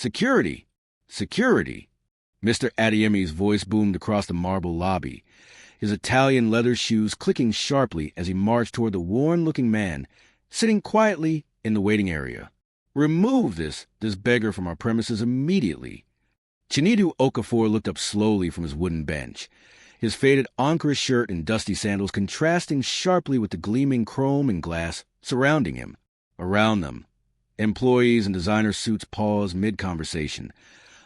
Security! Security! Mr. Adeyemi's voice boomed across the marble lobby, his Italian leather shoes clicking sharply as he marched toward the worn-looking man sitting quietly in the waiting area. Remove this beggar from our premises immediately. Chinedu Okafor looked up slowly from his wooden bench, his faded Ankara shirt and dusty sandals contrasting sharply with the gleaming chrome and glass surrounding him. Around them, employees in designer suits paused mid-conversation,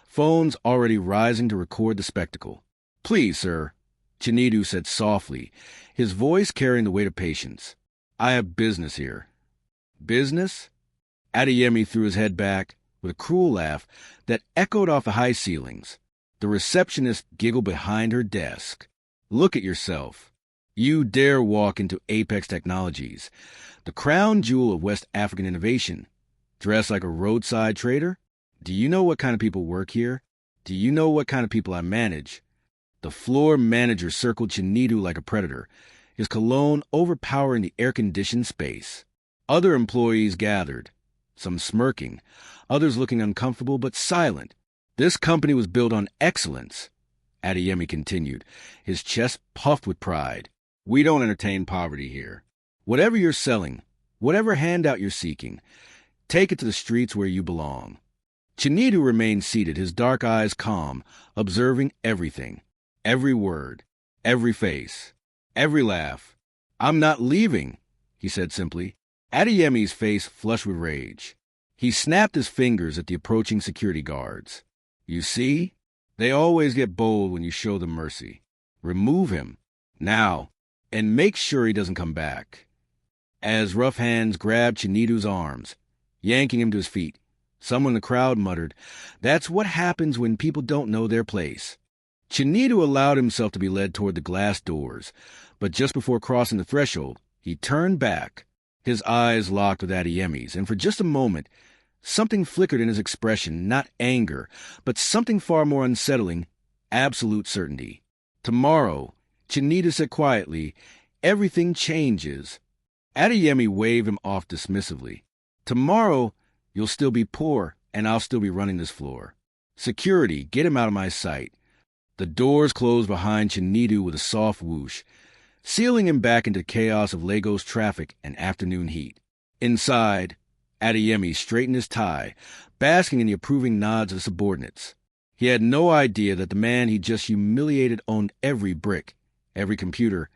phones already rising to record the spectacle. "Please, sir," Chinedu said softly, his voice carrying the weight of patience. "I have business here." "Business?" Adeyemi threw his head back with a cruel laugh that echoed off the high ceilings. The receptionist giggled behind her desk. "Look at yourself. You dare walk into Apex Technologies, the crown jewel of West African innovation, dressed like a roadside trader? Do you know what kind of people work here? Do you know what kind of people I manage?" The floor manager circled Chinedu like a predator, his cologne overpowering the air-conditioned space. Other employees gathered, some smirking, others looking uncomfortable but silent. "This company was built on excellence," Adeyemi continued, his chest puffed with pride. "We don't entertain poverty here. Whatever you're selling, whatever handout you're seeking, take it to the streets where you belong." Chinedu remained seated, his dark eyes calm, observing everything, every word, every face, every laugh. "I'm not leaving," he said simply. Adeyemi's face flushed with rage. He snapped his fingers at the approaching security guards. "You see? They always get bold when you show them mercy. Remove him, now, and make sure he doesn't come back." As rough hands grabbed Chinedu's arms, yanking him to his feet, someone in the crowd muttered, "That's what happens when people don't know their place." Chinedu allowed himself to be led toward the glass doors, but just before crossing the threshold, he turned back. His eyes locked with Adeyemi's, and for just a moment, something flickered in his expression, not anger, but something far more unsettling, absolute certainty. "Tomorrow," Chinedu said quietly, "everything changes." Adeyemi waved him off dismissively. "Tomorrow, you'll still be poor, and I'll still be running this floor. Security, get him out of my sight." The doors closed behind Chinedu with a soft whoosh, sealing him back into the chaos of Lagos traffic and afternoon heat. Inside, Adeyemi straightened his tie, basking in the approving nods of subordinates. He had no idea that the man he just humiliated owned every brick, every computer,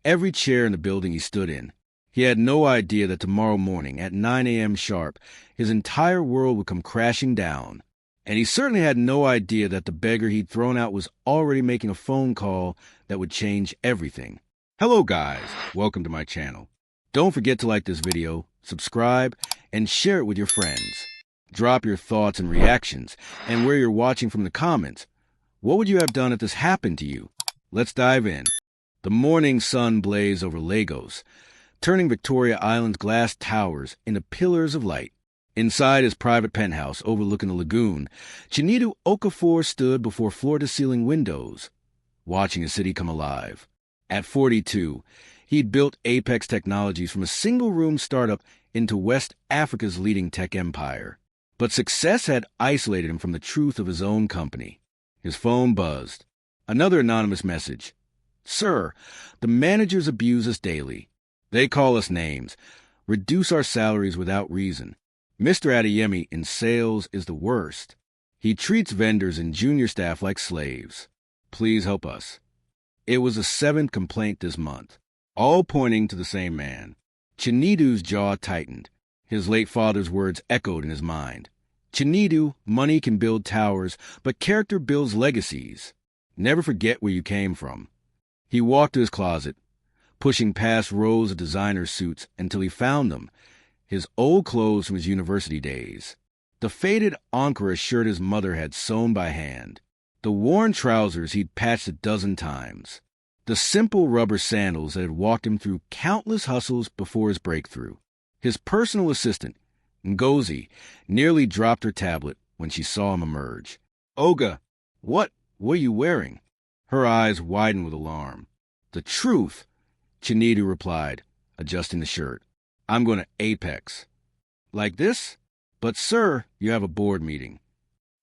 every chair in the building he stood in. He had no idea that tomorrow morning, at 9 a.m. sharp, his entire world would come crashing down. And he certainly had no idea that the beggar he'd thrown out was already making a phone call that would change everything. Hello guys, welcome to my channel. Don't forget to like this video, subscribe, and share it with your friends. Drop your thoughts and reactions, and where you're watching from the comments. What would you have done if this happened to you? Let's dive in. The morning sun blazed over Lagos, turning Victoria Island's glass towers into pillars of light. Inside his private penthouse overlooking the lagoon, Chinedu Okafor stood before floor-to-ceiling windows, watching the city come alive. At 42, he'd built Apex Technologies from a single-room startup into West Africa's leading tech empire. But success had isolated him from the truth of his own company. His phone buzzed. Another anonymous message. "Sir, the managers abuse us daily. They call us names, reduce our salaries without reason. Mr. Adeyemi in sales is the worst. He treats vendors and junior staff like slaves. Please help us." It was the 7th complaint this month, all pointing to the same man. Chinedu's jaw tightened. His late father's words echoed in his mind. "Chinedu, money can build towers, but character builds legacies. Never forget where you came from." He walked to his closet, pushing past rows of designer suits until he found them, his old clothes from his university days. The faded Ankara shirt his mother had sewn by hand. The worn trousers he'd patched a dozen times. The simple rubber sandals that had walked him through countless hustles before his breakthrough. His personal assistant, Ngozi, nearly dropped her tablet when she saw him emerge. "Oga, what are you wearing?" Her eyes widened with alarm. "The truth," Chinedu replied, adjusting the shirt. "I'm going to Apex." "Like this? But, sir, you have a board meeting."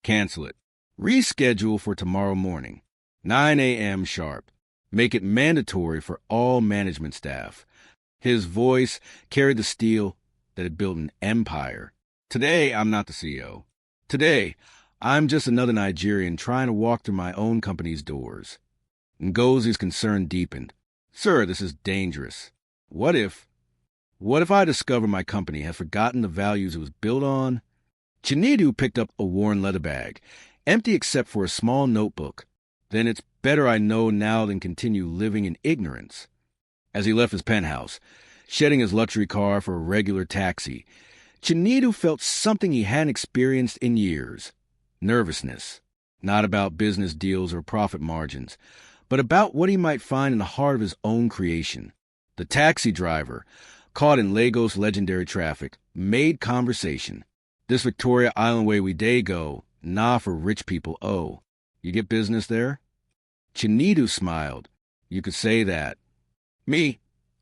Cancel it. Reschedule for tomorrow morning, 9 a.m. sharp. Make it mandatory for all management staff. His voice carried the steel that had built an empire. Today, I'm not the CEO. Today, I'm just another Nigerian trying to walk through my own company's doors. Ngozi's concern deepened. Sir, this is dangerous. What if I discover my company has forgotten the values it was built on? Chinedu picked up a worn leather bag, empty except for a small notebook. Then it's better I know now than continue living in ignorance. As he left his penthouse, shedding his luxury car for a regular taxi, Chinedu felt something he hadn't experienced in years. Nervousness. Not about business deals or profit margins, but about what he might find in the heart of his own creation. The taxi driver, caught in Lagos' legendary traffic, made conversation. This Victoria Island way we day go, nah for rich people, oh. You get business there? Chinedu smiled. You could say that. Me,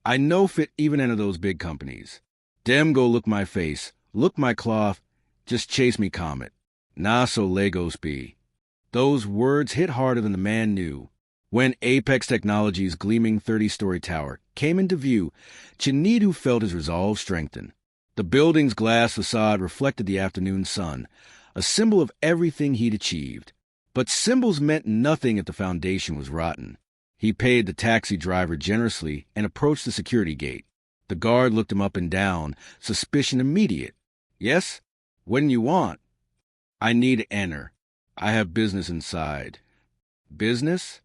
I no fit even enter those big companies. Dem go look my face, look my cloth, just chase me comet. Nah so Lagos be. Those words hit harder than the man knew. When Apex Technologies' gleaming 30-story tower came into view, Chinedu felt his resolve strengthen. The building's glass facade reflected the afternoon sun, a symbol of everything he'd achieved. But symbols meant nothing if the foundation was rotten. He paid the taxi driver generously and approached the security gate. The guard looked him up and down, suspicion immediate. Yes? What do you want? I need to enter. I have business inside. Business?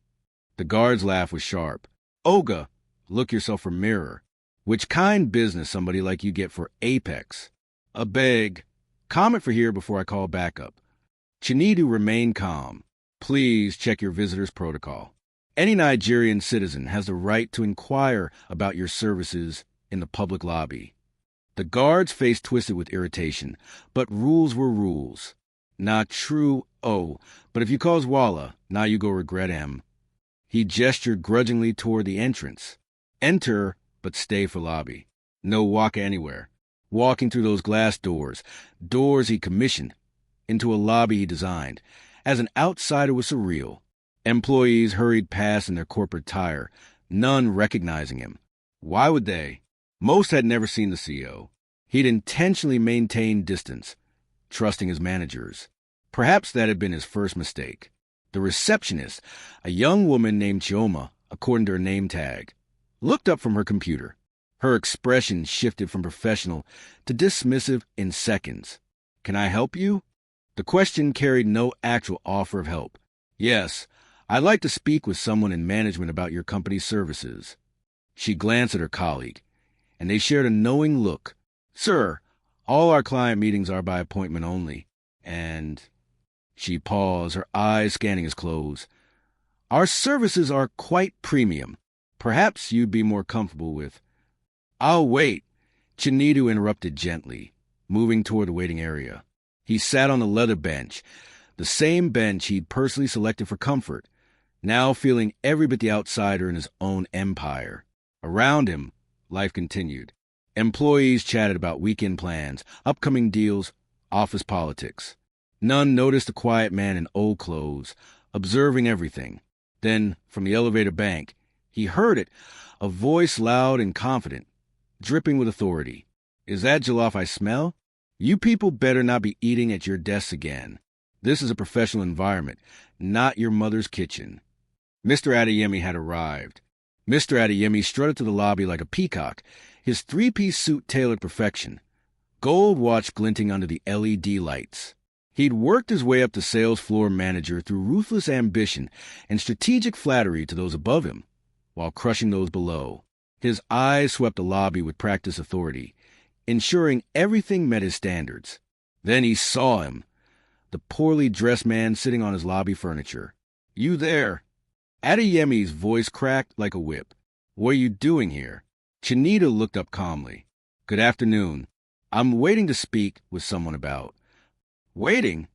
The guard's laugh was sharp. Oga, look yourself a mirror. Which kind business somebody like you get for Apex? A beg. Comment for here before I call backup. Chinedu remained calm. Please check your visitor's protocol. Any Nigerian citizen has the right to inquire about your services in the public lobby. The guard's face twisted with irritation, but rules were rules. Not true, oh, but if you cause Walla, now you go regret him. He gestured grudgingly toward the entrance. Enter, but stay for lobby. No walk anywhere. Walking through those glass doors he commissioned, into a lobby he designed. As an outsider was surreal. Employees hurried past in their corporate attire, none recognizing him. Why would they? Most had never seen the CEO. He'd intentionally maintained distance, trusting his managers. Perhaps that had been his first mistake. The receptionist, a young woman named Chioma, according to her name tag, looked up from her computer. Her expression shifted from professional to dismissive in seconds. Can I help you? The question carried no actual offer of help. Yes, I'd like to speak with someone in management about your company's services. She glanced at her colleague, and they shared a knowing look. Sir, all our client meetings are by appointment only. And she paused, her eyes scanning his clothes. Our services are quite premium. Perhaps you'd be more comfortable with. I'll wait, Chinedu interrupted gently, moving toward the waiting area. He sat on the leather bench, the same bench he'd personally selected for comfort, now feeling every bit the outsider in his own empire. Around him, life continued. Employees chatted about weekend plans, upcoming deals, office politics. None noticed the quiet man in old clothes, observing everything. Then, from the elevator bank, he heard it, a voice loud and confident, dripping with authority. Is that jollof I smell? You people better not be eating at your desks again. This is a professional environment, not your mother's kitchen. Mr. Adeyemi had arrived. Mr. Adeyemi strutted to the lobby like a peacock, his three-piece suit tailored perfection, gold watch glinting under the LED lights. He'd worked his way up to sales floor manager through ruthless ambition and strategic flattery to those above him, while crushing those below. His eyes swept the lobby with practiced authority, ensuring everything met his standards. Then he saw him, the poorly dressed man sitting on his lobby furniture. You there? Adeyemi's voice cracked like a whip. What are you doing here? Chinedu looked up calmly. Good afternoon. I'm waiting to speak with someone about. Waiting?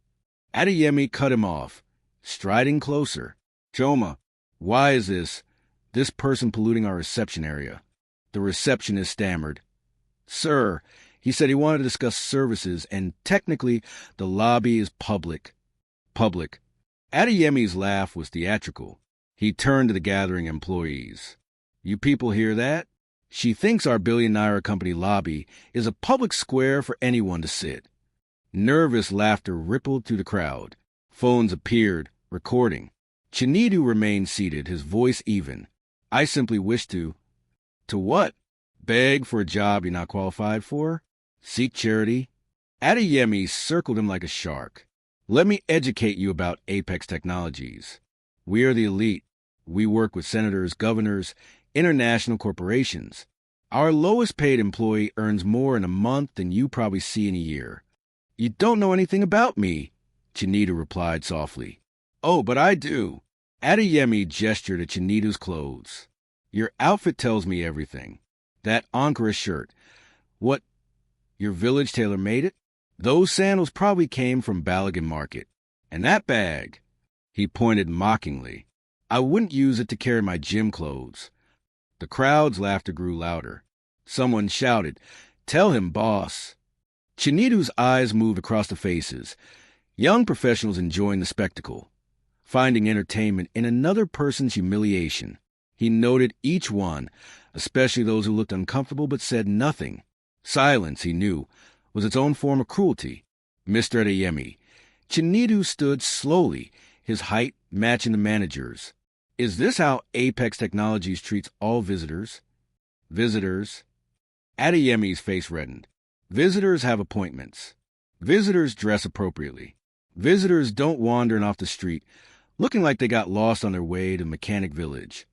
Adeyemi cut him off, striding closer. Choma, why is this person polluting our reception area? The receptionist stammered. Sir, he said he wanted to discuss services, and technically the lobby is public. public. Adeyemi's laugh was theatrical. He turned to the gathering employees. You people hear that? She thinks our billion-naira company lobby is a public square for anyone to sit. Nervous laughter rippled through the crowd. Phones appeared, recording. Chinedu remained seated, his voice even. I simply wish to... To what? Beg for a job you're not qualified for? Seek charity? Adeyemi circled him like a shark. Let me educate you about Apex Technologies. We are the elite. We work with senators, governors, international corporations. Our lowest paid employee earns more in a month than you probably see in a year. You don't know anything about me, Chinedu replied softly. Oh, but I do. Adeyemi gestured at Chinedu's clothes. Your outfit tells me everything. That Ankara shirt. What, your village tailor made it? Those sandals probably came from Balagan Market. And that bag, he pointed mockingly. I wouldn't use it to carry my gym clothes. The crowd's laughter grew louder. Someone shouted, Tell him, boss. Chinedu's eyes moved across the faces. Young professionals enjoying the spectacle, finding entertainment in another person's humiliation. He noted each one, especially those who looked uncomfortable but said nothing. Silence, he knew, was its own form of cruelty. Mr. Adeyemi. Chinedu stood slowly, his height matching the manager's. Is this how Apex Technologies treats all visitors? Visitors. Adeyemi's face reddened. Visitors have appointments. Visitors dress appropriately. Visitors don't wander off the street, looking like they got lost on their way to Mechanic Village.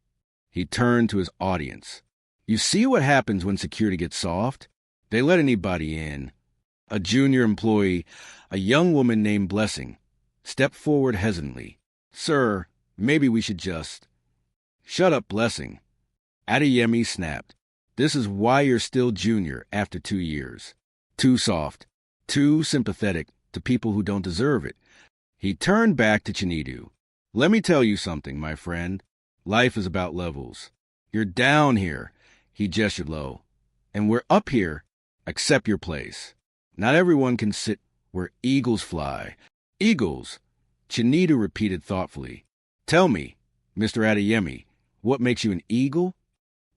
He turned to his audience. You see what happens when security gets soft? They let anybody in. A junior employee, a young woman named Blessing, stepped forward hesitantly. Sir, maybe we should just... Shut up, Blessing. Adeyemi snapped. This is why you're still junior after 2 years. Too soft. Too sympathetic to people who don't deserve it. He turned back to Chinedu. Let me tell you something, my friend. Life is about levels. You're down here, he gestured low, and we're up here. Accept your place. Not everyone can sit where eagles fly. Eagles, Chinedu repeated thoughtfully. Tell me, Mr. Adeyemi, what makes you an eagle?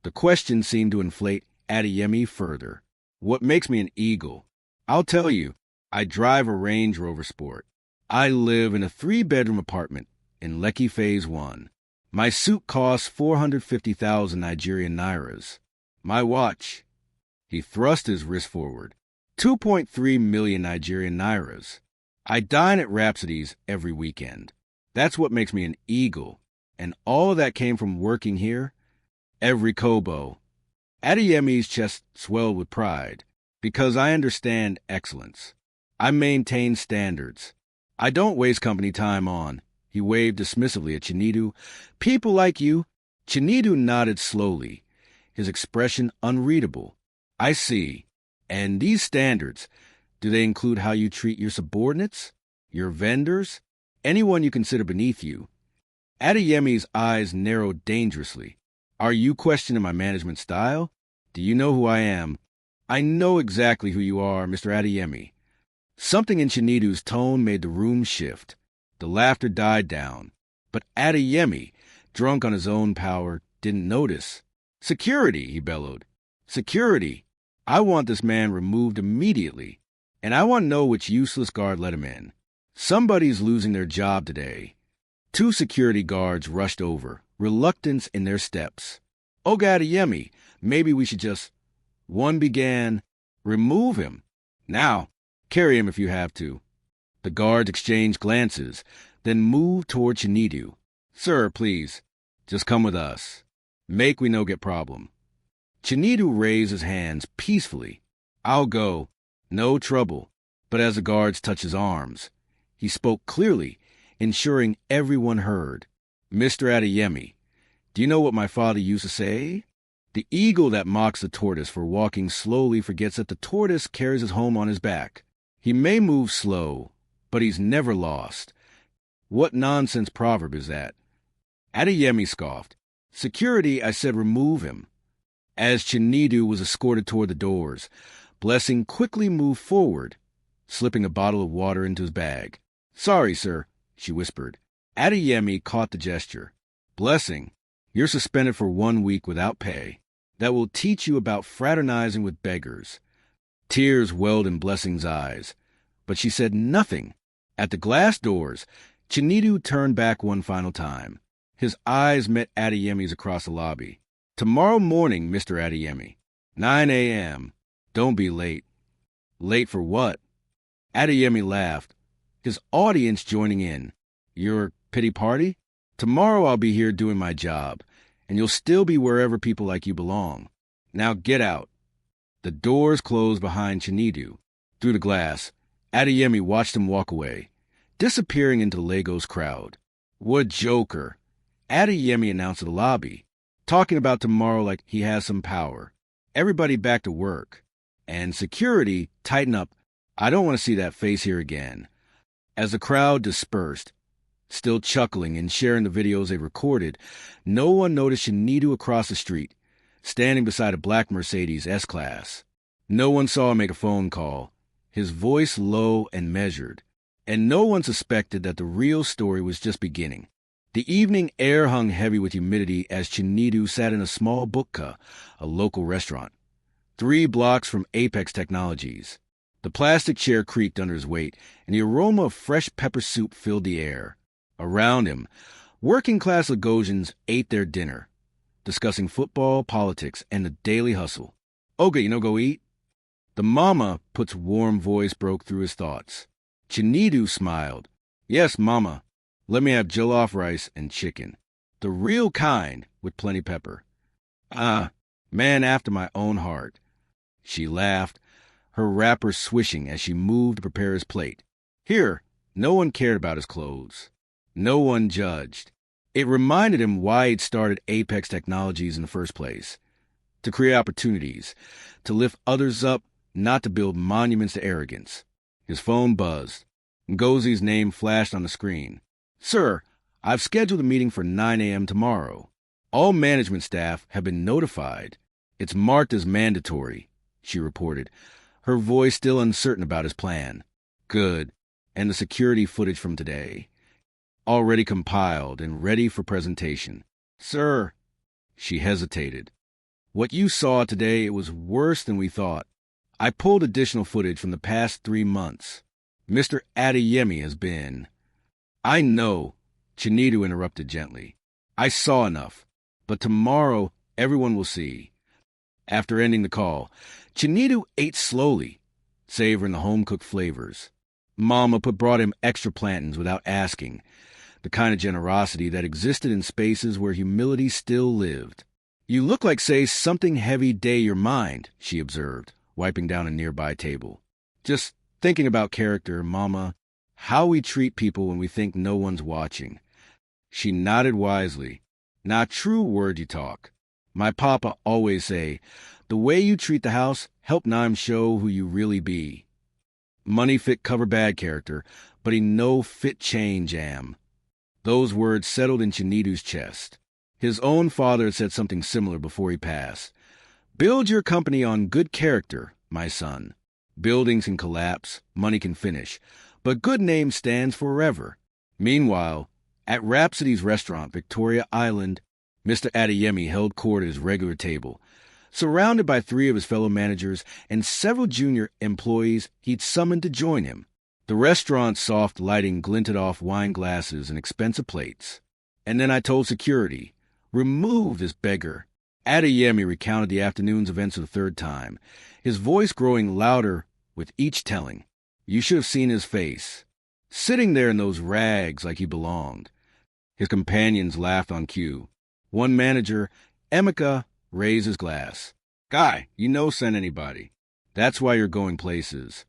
The question seemed to inflate Adeyemi further. What makes me an eagle? I'll tell you. I drive a Range Rover Sport. I live in a 3-bedroom apartment in Lekki Phase 1. My suit costs 450,000 Nigerian nairas. My watch. He thrust his wrist forward. 2.3 million Nigerian nairas. I dine at Rhapsody's every weekend. That's what makes me an eagle. And all of that came from working here. Every kobo. Adeyemi's chest swelled with pride. Because I understand excellence. I maintain standards. I don't waste company time on. He waved dismissively at Chinedu. People like you. Chinedu nodded slowly, his expression unreadable. I see. And these standards, do they include how you treat your subordinates? Your vendors? Anyone you consider beneath you? Adeyemi's eyes narrowed dangerously. Are you questioning my management style? Do you know who I am? I know exactly who you are, Mr. Adeyemi. Something in Chinedu's tone made the room shift. The laughter died down. But Adeyemi, drunk on his own power, didn't notice. Security, he bellowed. Security. I want this man removed immediately. And I want to know which useless guard let him in. Somebody's losing their job today. 2 security guards rushed over, reluctance in their steps. Oh, Adeyemi, maybe we should just... One began, remove him. Now, carry him if you have to. The guards exchanged glances, then moved toward Chinedu. Sir, please, just come with us. Make we no get problem. Chinedu raised his hands peacefully. I'll go. No trouble. But as the guards touched his arms, he spoke clearly, ensuring everyone heard. Mr. Adeyemi, do you know what my father used to say? The eagle that mocks the tortoise for walking slowly forgets that the tortoise carries his home on his back. He may move slow, but he's never lost. What nonsense proverb is that? Adeyemi scoffed. Security, I said remove him. As Chinedu was escorted toward the doors, Blessing quickly moved forward, slipping a bottle of water into his bag. Sorry, sir, she whispered. Adeyemi caught the gesture. Blessing, you're suspended for 1 week without pay. That will teach you about fraternizing with beggars. Tears welled in Blessing's eyes, but she said nothing. At the glass doors, Chinedu turned back one final time. His eyes met Adeyemi's across the lobby. Tomorrow morning, Mr. Adeyemi. 9 a.m. Don't be late. Late for what? Adeyemi laughed, his audience joining in. Your pity party? Tomorrow I'll be here doing my job, and you'll still be wherever people like you belong. Now get out. The doors closed behind Chinedu. Through the glass, Adeyemi watched him walk away, disappearing into Lego's crowd. What joker! Adeyemi announced to the lobby, talking about tomorrow like he has some power. Everybody back to work. And security, tighten up. I don't want to see that face here again. As the crowd dispersed, still chuckling and sharing the videos they recorded, no one noticed Chinedu across the street, standing beside a black Mercedes S-Class. No one saw him make a phone call, his voice low and measured, and no one suspected that the real story was just beginning. The evening air hung heavy with humidity as Chinedu sat in a small bukka, a local restaurant, 3 blocks from Apex Technologies. The plastic chair creaked under his weight, and the aroma of fresh pepper soup filled the air. Around him, working-class Lagosians ate their dinner, discussing football, politics, and the daily hustle. Oga, go eat? The mama put's warm voice broke through his thoughts. Chinedu smiled. Yes, mama. Let me have jollof rice and chicken. The real kind, with plenty pepper. Ah, man after my own heart. She laughed, her wrapper swishing as she moved to prepare his plate. Here, no one cared about his clothes. No one judged. It reminded him why he'd started Apex Technologies in the first place. To create opportunities, to lift others up, not to build monuments to arrogance. His phone buzzed. Ngozi's name flashed on the screen. Sir, I've scheduled a meeting for 9 a.m. tomorrow. All management staff have been notified. It's marked as mandatory, she reported, her voice still uncertain about his plan. Good. And the security footage from today. Already compiled and ready for presentation. Sir, she hesitated. What you saw today, it was worse than we thought. I pulled additional footage from the past 3 months. Mr. Adeyemi has been... I know, Chinedu interrupted gently. I saw enough, but tomorrow everyone will see. After ending the call, Chinedu ate slowly, savoring the home-cooked flavors. Mama brought him extra plantains without asking, the kind of generosity that existed in spaces where humility still lived. You look like, say, something heavy day your mind, she observed, wiping down a nearby table. Just thinking about character, Mama, how we treat people when we think no one's watching. She nodded wisely. Now true word you talk. My papa always say, the way you treat the house, help Naim show who you really be. Money fit cover bad character, but he no fit change am. Those words settled in Chinedu's chest. His own father had said something similar before he passed. Build your company on good character, my son. Buildings can collapse, money can finish, but good name stands forever. Meanwhile, at Rhapsody's restaurant, Victoria Island, Mr. Adeyemi held court at his regular table, surrounded by 3 of his fellow managers and several junior employees he'd summoned to join him. The restaurant's soft lighting glinted off wine glasses and expensive plates. And then I told security, remove this beggar. Adeyemi recounted the afternoon's events for the 3rd time, his voice growing louder with each telling. You should have seen his face, sitting there in those rags like he belonged. His companions laughed on cue. One manager, Emeka, raised his glass. Guy, send anybody. That's why you're going places.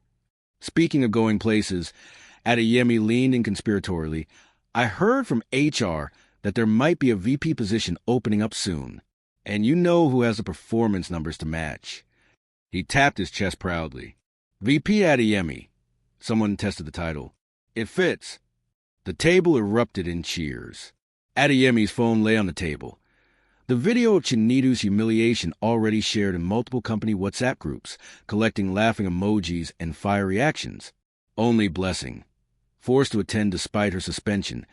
Speaking of going places, Adeyemi leaned in conspiratorially. I heard from HR that there might be a VP position opening up soon, and you know who has the performance numbers to match. He tapped his chest proudly. VP Adeyemi. Someone tested the title. It fits. The table erupted in cheers. Adeyemi's phone lay on the table. The video of Chinedu's humiliation already shared in multiple company WhatsApp groups, collecting laughing emojis and fire reactions. Only Blessing, forced to attend despite her suspension,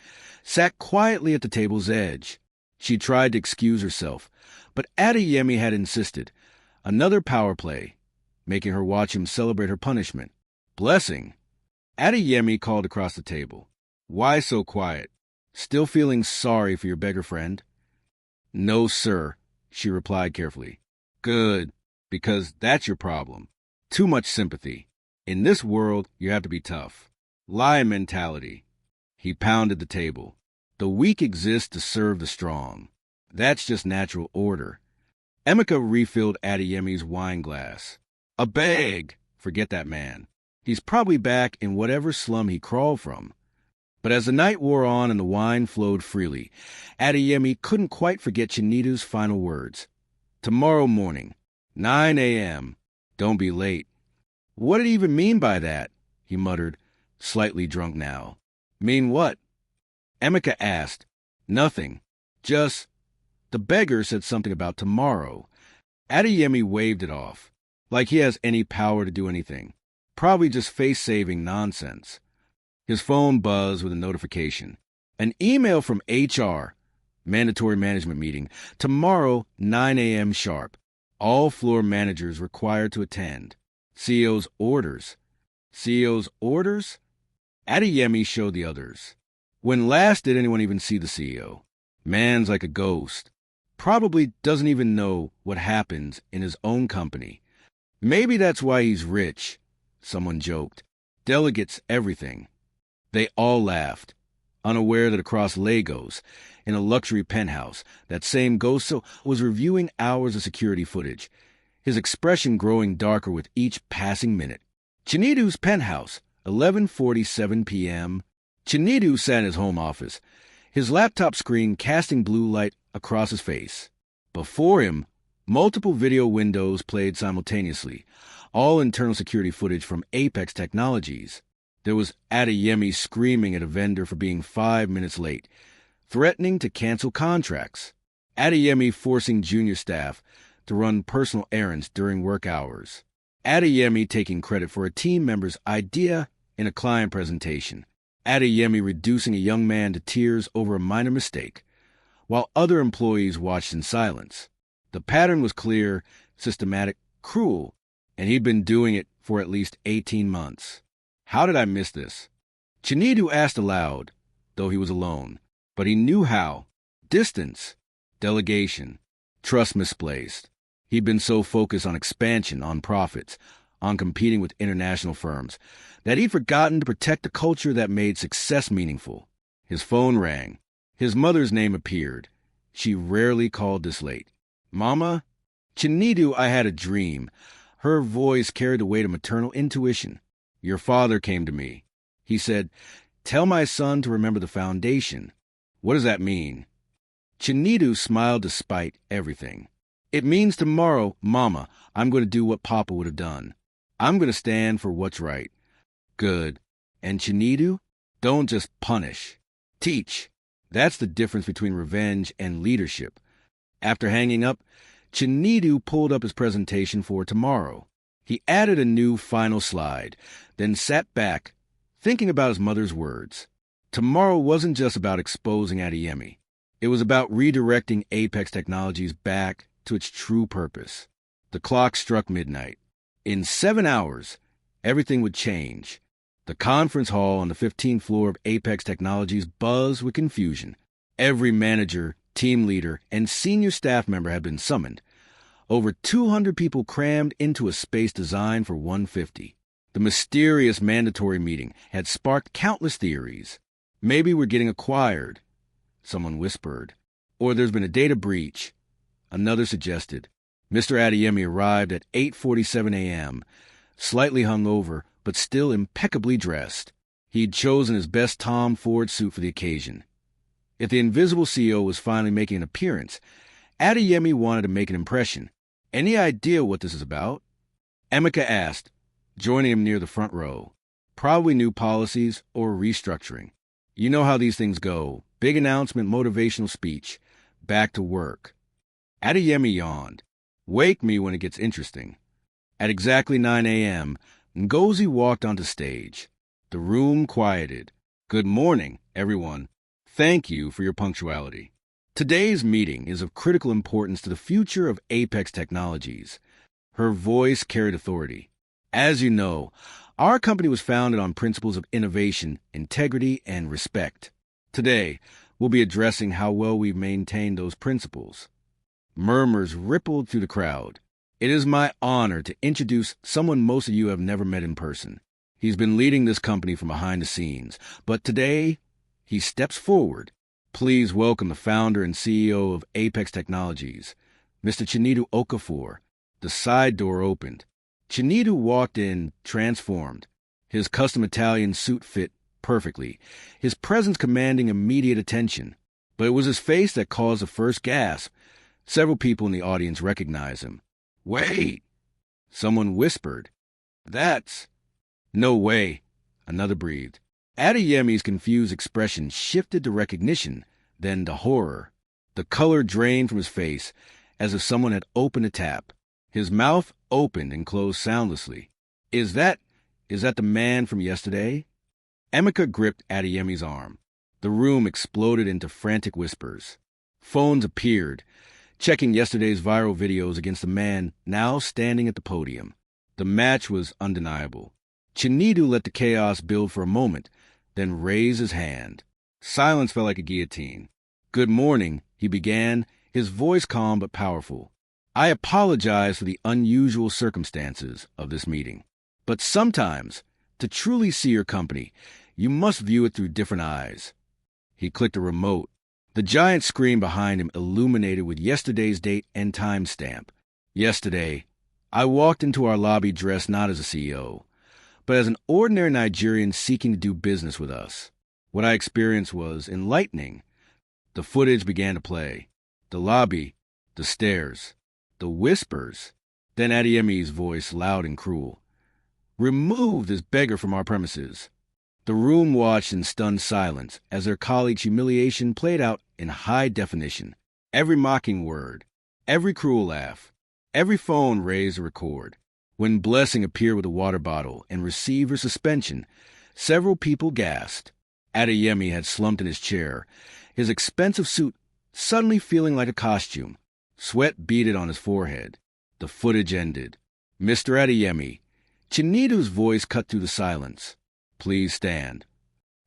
sat quietly at the table's edge. She tried to excuse herself, but Adeyemi had insisted. Another power play, making her watch him celebrate her punishment. Blessing. Adeyemi called across the table. Why so quiet? Still feeling sorry for your beggar friend? No, sir, she replied carefully. Good, because that's your problem. Too much sympathy. In this world, you have to be tough. Lion mentality. He pounded the table. The weak exist to serve the strong. That's just natural order. Emeka refilled Adeyemi's wine glass. A bag! Forget that man. He's probably back in whatever slum he crawled from. But as the night wore on and the wine flowed freely, Adeyemi couldn't quite forget Chinedu's final words. Tomorrow morning, 9 a.m. Don't be late. What did he even mean by that? He muttered, slightly drunk now. Mean what? Emeka asked. Nothing. Just... The beggar said something about tomorrow. Adeyemi waved it off, like he has any power to do anything. Probably just face-saving nonsense. His phone buzzed with a notification. An email from HR. Mandatory management meeting. Tomorrow, 9 a.m. sharp. All floor managers required to attend. CEO's orders. CEO's orders? Adeyemi showed the others. When last did anyone even see the CEO? Man's like a ghost. Probably doesn't even know what happens in his own company. Maybe that's why he's rich, someone joked. Delegates everything. They all laughed, unaware that across Lagos, in a luxury penthouse, that same ghost was reviewing hours of security footage, his expression growing darker with each passing minute. Chinedu's penthouse, 11:47 p.m. Chinedu sat in his home office, his laptop screen casting blue light across his face. Before him, multiple video windows played simultaneously, all internal security footage from Apex Technologies. There was Adeyemi screaming at a vendor for being 5 minutes late, threatening to cancel contracts. Adeyemi forcing junior staff to run personal errands during work hours. Adeyemi taking credit for a team member's idea in a client presentation. Adeyemi reducing a young man to tears over a minor mistake, while other employees watched in silence. The pattern was clear, systematic, cruel, and he'd been doing it for at least 18 months. How did I miss this? Chinedu asked aloud, though he was alone, but he knew how. Distance, delegation, trust misplaced. He'd been so focused on expansion, on profits, on competing with international firms, that he'd forgotten to protect the culture that made success meaningful. His phone rang. His mother's name appeared. She rarely called this late. Mama? Chinedu, I had a dream. Her voice carried the weight of maternal intuition. Your father came to me. He said, tell my son to remember the foundation. What does that mean? Chinedu smiled despite everything. It means tomorrow, Mama, I'm going to do what Papa would have done. I'm going to stand for what's right. Good. And Chinedu? Don't just punish. Teach. That's the difference between revenge and leadership. After hanging up, Chinedu pulled up his presentation for tomorrow. He added a new final slide, then sat back, thinking about his mother's words. Tomorrow wasn't just about exposing Adeyemi. It was about redirecting Apex Technologies back to its true purpose. The clock struck midnight. In 7 hours, everything would change. The conference hall on the 15th floor of Apex Technologies buzzed with confusion. Every manager, team leader, and senior staff member had been summoned. Over 200 people crammed into a space designed for 150. The mysterious mandatory meeting had sparked countless theories. Maybe we're getting acquired, someone whispered. Or there's been a data breach, another suggested. Mr. Adeyemi arrived at 8:47 a.m., slightly hungover, but still impeccably dressed. He'd chosen his best Tom Ford suit for the occasion. If the invisible CEO was finally making an appearance, Adeyemi wanted to make an impression. Any idea what this is about? Emeka asked, joining him near the front row. Probably new policies or restructuring. You know how these things go. Big announcement, motivational speech. Back to work. Adeyemi yawned. Wake me when it gets interesting. At exactly 9 a.m., Ngozi walked onto stage. The room quieted. Good morning, everyone. Thank you for your punctuality. Today's meeting is of critical importance to the future of Apex Technologies. Her voice carried authority. As you know, our company was founded on principles of innovation, integrity, and respect. Today, we'll be addressing how well we've maintained those principles. Murmurs rippled through the crowd. It is my honor to introduce someone most of you have never met in person. He's been leading this company from behind the scenes, but today, he steps forward. Please welcome the founder and CEO of Apex Technologies, Mr. Chinedu Okafor. The side door opened. Chinedu walked in, transformed. His custom Italian suit fit perfectly, his presence commanding immediate attention. But it was his face that caused the first gasp. Several people in the audience recognized him. "Wait!" Someone whispered. "That's—" "No way," another breathed. Adeyemi's confused expression shifted to recognition, then to horror. The color drained from his face as if someone had opened a tap. His mouth opened and closed soundlessly. Is that the man from yesterday?" Emeka gripped Adeyemi's arm. The room exploded into frantic whispers. Phones appeared, checking yesterday's viral videos against the man now standing at the podium. The match was undeniable. Chinedu let the chaos build for a moment, then raised his hand. Silence felt like a guillotine. "Good morning," he began, his voice calm but powerful. "I apologize for the unusual circumstances of this meeting. But sometimes, to truly see your company, you must view it through different eyes." He clicked a remote. The giant screen behind him illuminated with yesterday's date and timestamp. Yesterday, I walked into our lobby dressed not as a CEO, but as an ordinary Nigerian seeking to do business with us. What I experienced was enlightening. The footage began to play. The lobby, the stairs, the whispers. Then Adeyemi's voice, loud and cruel. "Remove this beggar from our premises." The room watched in stunned silence as their colleague's humiliation played out in high definition. Every mocking word, every cruel laugh, every phone raised to record. When Blessing appeared with a water bottle and received her suspension, several people gasped. Adeyemi had slumped in his chair, his expensive suit suddenly feeling like a costume. Sweat beaded on his forehead. The footage ended. "Mr. Adeyemi," Chinedu's voice cut through the silence. "Please stand."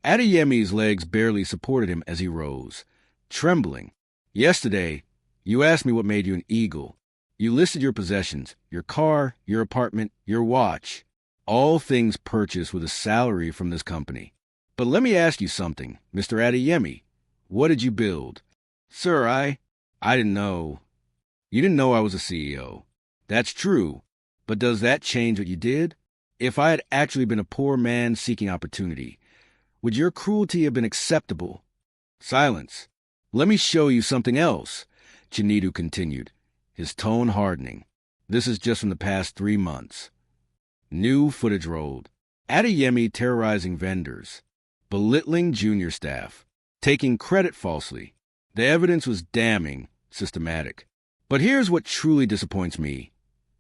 Adeyemi's legs barely supported him as he rose, trembling. "Yesterday, you asked me what made you an eagle. You listed your possessions, your car, your apartment, your watch, all things purchased with a salary from this company. But let me ask you something, Mr. Adeyemi. What did you build?" "Sir, I didn't know." "You didn't know I was a CEO. That's true. But does that change what you did? If I had actually been a poor man seeking opportunity, would your cruelty have been acceptable?" Silence. "Let me show you something else," Chinedu continued, his tone hardening. "This is just from the past 3 months. New footage rolled. Adeyemi terrorizing vendors, belittling junior staff, taking credit falsely. The evidence was damning, systematic. But here's what truly disappoints me,"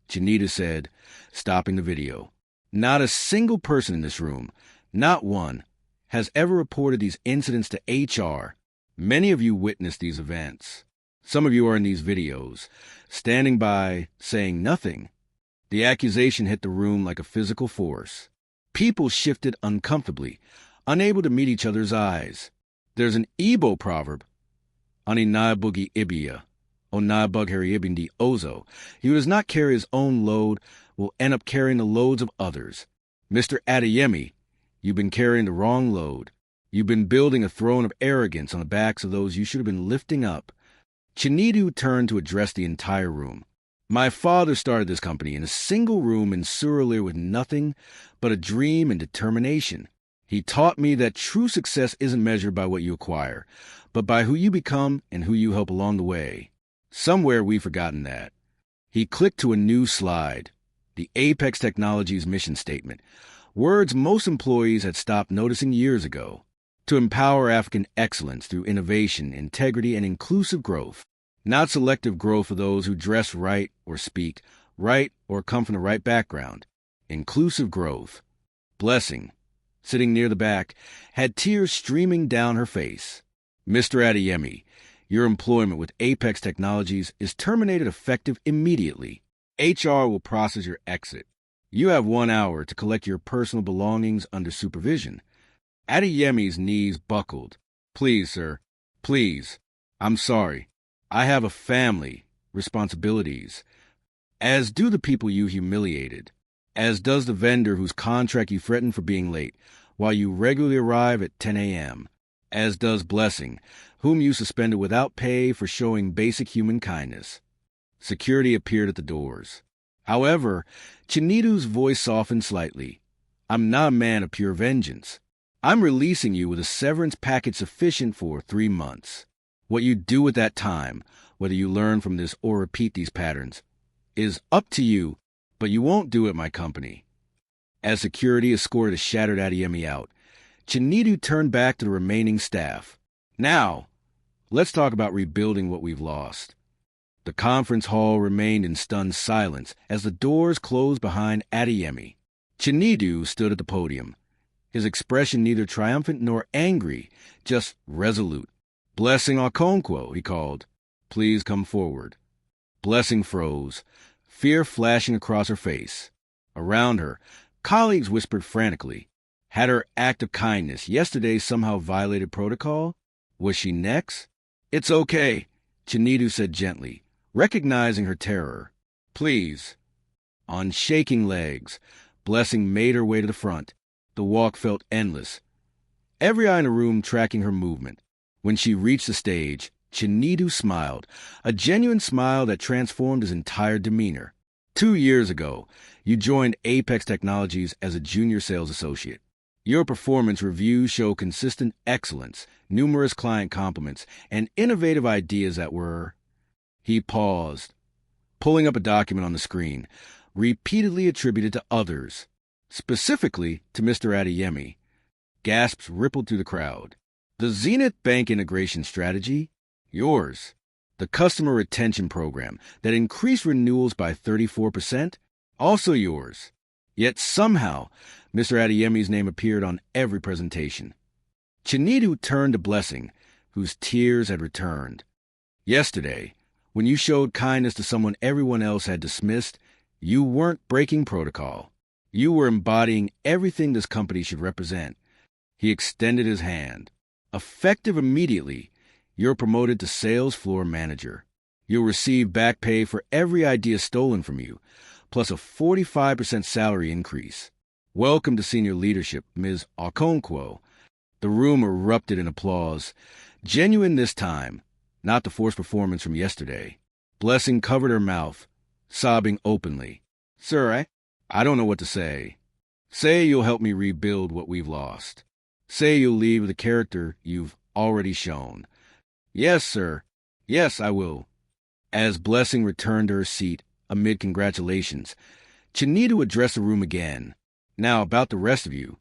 Chinedu said, stopping the video. "Not a single person in this room, not one, has ever reported these incidents to HR. Many of you witnessed these events. Some of you are in these videos, standing by, saying nothing." The accusation hit the room like a physical force. People shifted uncomfortably, unable to meet each other's eyes. There's an Igbo proverb, "Ani na-ebughị ibia, o na-ebughịrị ibindi ozo." He who does not carry his own load will end up carrying the loads of others. Mr. Adeyemi, you've been carrying the wrong load. You've been building a throne of arrogance on the backs of those you should have been lifting up. Chinedu turned to address the entire room. "My father started this company in a single room in Surulere with nothing but a dream and determination. He taught me that true success isn't measured by what you acquire, but by who you become and who you help along the way. Somewhere we've forgotten that." He clicked to a new slide, the Apex Technologies mission statement, words most employees had stopped noticing years ago. To empower African excellence through innovation, integrity, and inclusive growth. Not selective growth for those who dress right or speak right or come from the right background. Inclusive growth. Blessing, sitting near the back, had tears streaming down her face. Mr. Adeyemi, your employment with Apex Technologies is terminated effective immediately. HR will process your exit. You have 1 hour to collect your personal belongings under supervision. Adeyemi's knees buckled. Please, sir. Please. I'm sorry. I have a family, responsibilities. As do the people you humiliated. As does the vendor whose contract you threatened for being late, while you regularly arrive at 10 a.m. As does Blessing, whom you suspended without pay for showing basic human kindness. Security appeared at the doors. However, Chinidu's voice softened slightly. I'm not a man of pure vengeance. I'm releasing you with a severance package sufficient for 3 months. What you do with that time, whether you learn from this or repeat these patterns, is up to you, but you won't do it at my company. As security escorted a shattered Adeyemi out, Chinidu turned back to the remaining staff. Now, let's talk about rebuilding what we've lost. The conference hall remained in stunned silence as the doors closed behind Adeyemi. Chinidu stood at the podium, his expression neither triumphant nor angry, just resolute. Blessing Okonkwo, he called. Please come forward. Blessing froze, fear flashing across her face. Around her, colleagues whispered frantically. Had her act of kindness yesterday somehow violated protocol? Was she next? It's okay, Chinidu said gently, recognizing her terror. Please. On shaking legs, Blessing made her way to the front. The walk felt endless, every eye in the room tracking her movement. When she reached the stage, Chinidu smiled, a genuine smile that transformed his entire demeanor. 2 years ago, you joined Apex Technologies as a junior sales associate. Your performance reviews show consistent excellence, numerous client compliments, and innovative ideas that were... He paused, pulling up a document on the screen, repeatedly attributed to others, specifically to Mr. Adeyemi. Gasps rippled through the crowd. The Zenith Bank integration strategy? Yours. The customer retention program that increased renewals by 34%? Also yours. Yet somehow, Mr. Adeyemi's name appeared on every presentation. Chinidu turned to Blessing, whose tears had returned. Yesterday, when you showed kindness to someone everyone else had dismissed, you weren't breaking protocol. You were embodying everything this company should represent. He extended his hand. Effective immediately, you're promoted to sales floor manager. You'll receive back pay for every idea stolen from you, plus a 45% salary increase. Welcome to senior leadership, Ms. Okonkwo. The room erupted in applause. Genuine this time, not the forced performance from yesterday. Blessing covered her mouth, sobbing openly. Sir, I don't know what to say. Say you'll help me rebuild what we've lost. Say you'll leave the character you've already shown. Yes, sir. Yes, I will. As Blessing returned to her seat amid congratulations, Chinidu addressed the room again. Now about the rest of you.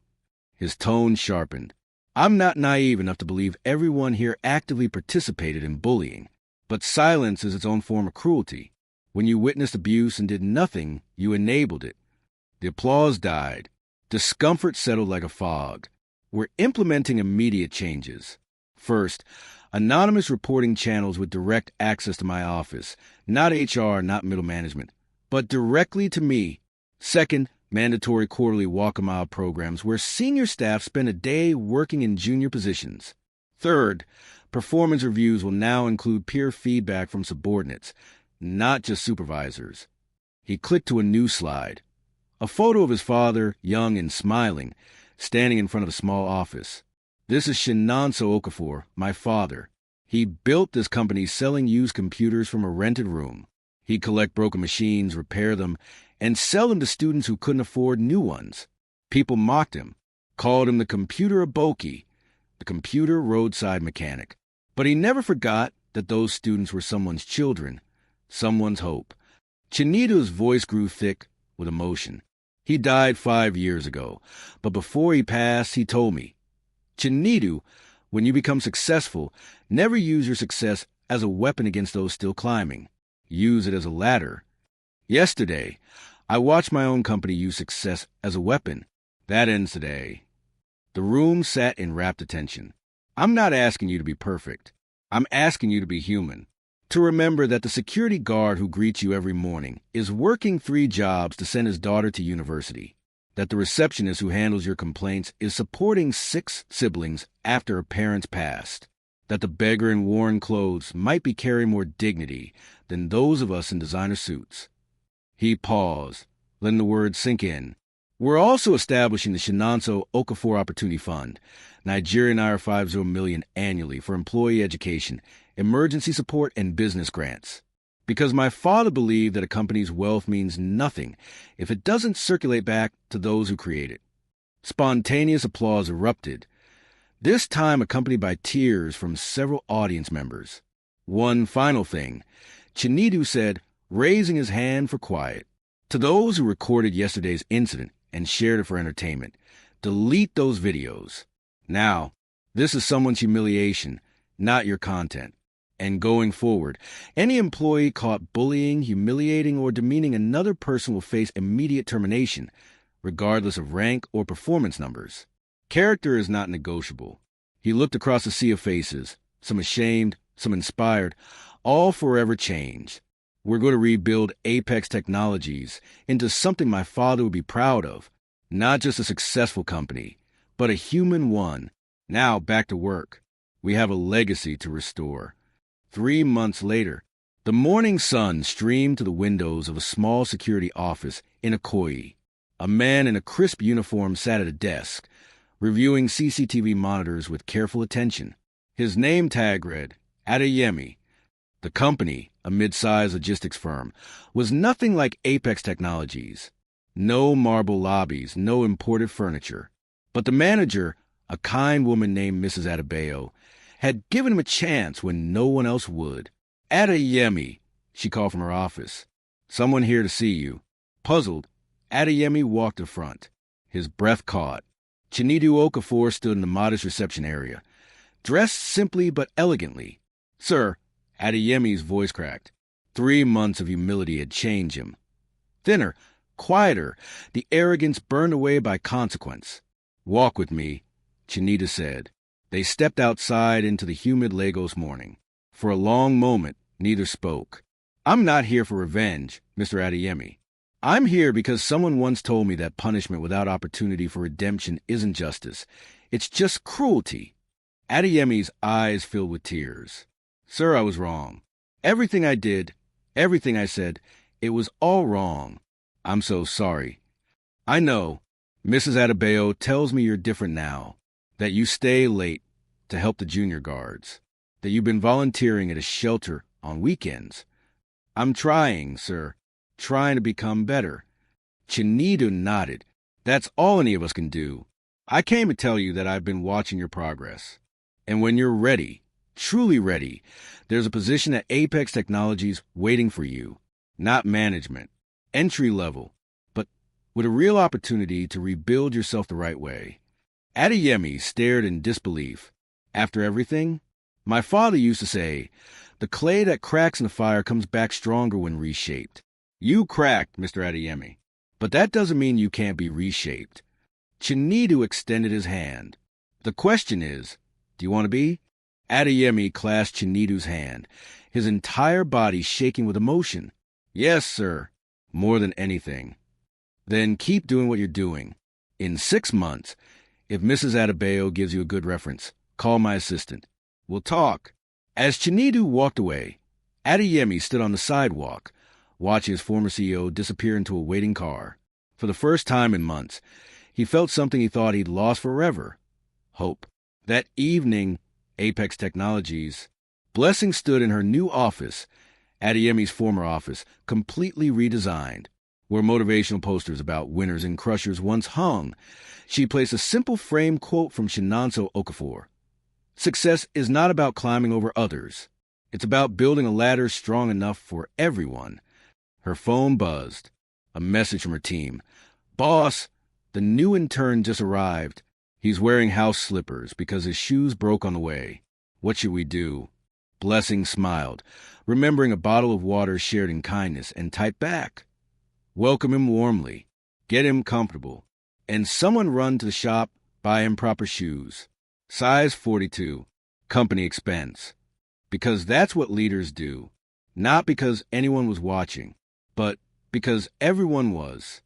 His tone sharpened. I'm not naive enough to believe everyone here actively participated in bullying, but silence is its own form of cruelty. When you witnessed abuse and did nothing, you enabled it. The applause died. Discomfort settled like a fog. We're implementing immediate changes. First, anonymous reporting channels with direct access to my office, not HR, not middle management, but directly to me. Second, mandatory quarterly walk-a-mile programs where senior staff spend a day working in junior positions. Third, performance reviews will now include peer feedback from subordinates, not just supervisors. He clicked to a new slide. A photo of his father, young and smiling, standing in front of a small office. This is Shinonso Okafor, my father. He built this company selling used computers from a rented room. He'd collect broken machines, repair them, and sell them to students who couldn't afford new ones. People mocked him, called him the computer aboki, the computer roadside mechanic. But he never forgot that those students were someone's children, someone's hope. Chinidu's voice grew thick with emotion. He died 5 years ago, but before he passed, he told me, Chinidu, when you become successful, never use your success as a weapon against those still climbing. Use it as a ladder. Yesterday, I watched my own company use success as a weapon. That ends today. The room sat in rapt attention. I'm not asking you to be perfect. I'm asking you to be human. To remember that the security guard who greets you every morning is working 3 jobs to send his daughter to university. That the receptionist who handles your complaints is supporting 6 siblings after her parents passed. That the beggar in worn clothes might be carrying more dignity than those of us in designer suits. He paused, letting the words sink in. We're also establishing the Shinanso Okafor Opportunity Fund, Nigerian IR 50 million annually for employee education, emergency support, and business grants. Because my father believed that a company's wealth means nothing if it doesn't circulate back to those who create it. Spontaneous applause erupted, this time accompanied by tears from several audience members. One final thing, Chinedu said, raising his hand for quiet. To those who recorded yesterday's incident and shared it for entertainment, delete those videos. Now, this is someone's humiliation, not your content. And going forward, any employee caught bullying, humiliating, or demeaning another person will face immediate termination, regardless of rank or performance numbers. Character is not negotiable. He looked across a sea of faces, some ashamed, some inspired, all forever changed. We're going to rebuild Apex Technologies into something my father would be proud of. Not just a successful company, but a human one. Now back to work. We have a legacy to restore. 3 months later, the morning sun streamed to the windows of a small security office in Ikoyi. A man in a crisp uniform sat at a desk, reviewing CCTV monitors with careful attention. His name tag read, Adeyemi. The company, a mid-sized logistics firm, was nothing like Apex Technologies. No marble lobbies, no imported furniture. But the manager, a kind woman named Mrs. Adebayo, had given him a chance when no one else would. Adeyemi, she called from her office. Someone here to see you. Puzzled, Adeyemi walked to the front. His breath caught. Chinedu Okafor stood in the modest reception area, dressed simply but elegantly. Sir, Adeyemi's voice cracked. 3 months of humility had changed him. Thinner, quieter, the arrogance burned away by consequence. Walk with me, Chinedu said. They stepped outside into the humid Lagos morning. For a long moment, neither spoke. I'm not here for revenge, Mr. Adeyemi. I'm here because someone once told me that punishment without opportunity for redemption isn't justice. It's just cruelty. Adeyemi's eyes filled with tears. Sir, I was wrong. Everything I did, everything I said, it was all wrong. I'm so sorry. I know. Mrs. Adebayo tells me you're different now, that you stay late to help the junior guards, that you've been volunteering at a shelter on weekends. I'm trying, sir, trying to become better. Chinedu nodded. That's all any of us can do. I came to tell you that I've been watching your progress. And when you're ready, truly ready, there's a position at Apex Technologies waiting for you. Not management, entry level, but with a real opportunity to rebuild yourself the right way. Adeyemi stared in disbelief. After everything? My father used to say, the clay that cracks in the fire comes back stronger when reshaped. You cracked, Mr. Adeyemi, but that doesn't mean you can't be reshaped. Chinedu extended his hand. The question is, do you want to be? Adeyemi clasped Chinedu's hand, his entire body shaking with emotion. Yes, sir, more than anything. Then keep doing what you're doing. In 6 months, if Mrs. Adebayo gives you a good reference, call my assistant. We'll talk. As Chinedu walked away, Adeyemi stood on the sidewalk, watching his former CEO disappear into a waiting car. For the first time in months, he felt something he thought he'd lost forever. Hope. That evening, Apex Technologies, Blessing stood in her new office, Adeyemi's former office, completely redesigned. Where motivational posters about winners and crushers once hung, she placed a simple framed quote from Shinanso Okafor. Success is not about climbing over others. It's about building a ladder strong enough for everyone. Her phone buzzed. A message from her team. Boss, the new intern just arrived. He's wearing house slippers because his shoes broke on the way. What should we do? Blessing smiled, remembering a bottle of water shared in kindness, and typed back. Welcome him warmly. Get him comfortable. And someone run to the shop Buy improper shoes. Size 42. Company expense. Because that's what leaders do. Not because anyone was watching, but because everyone was.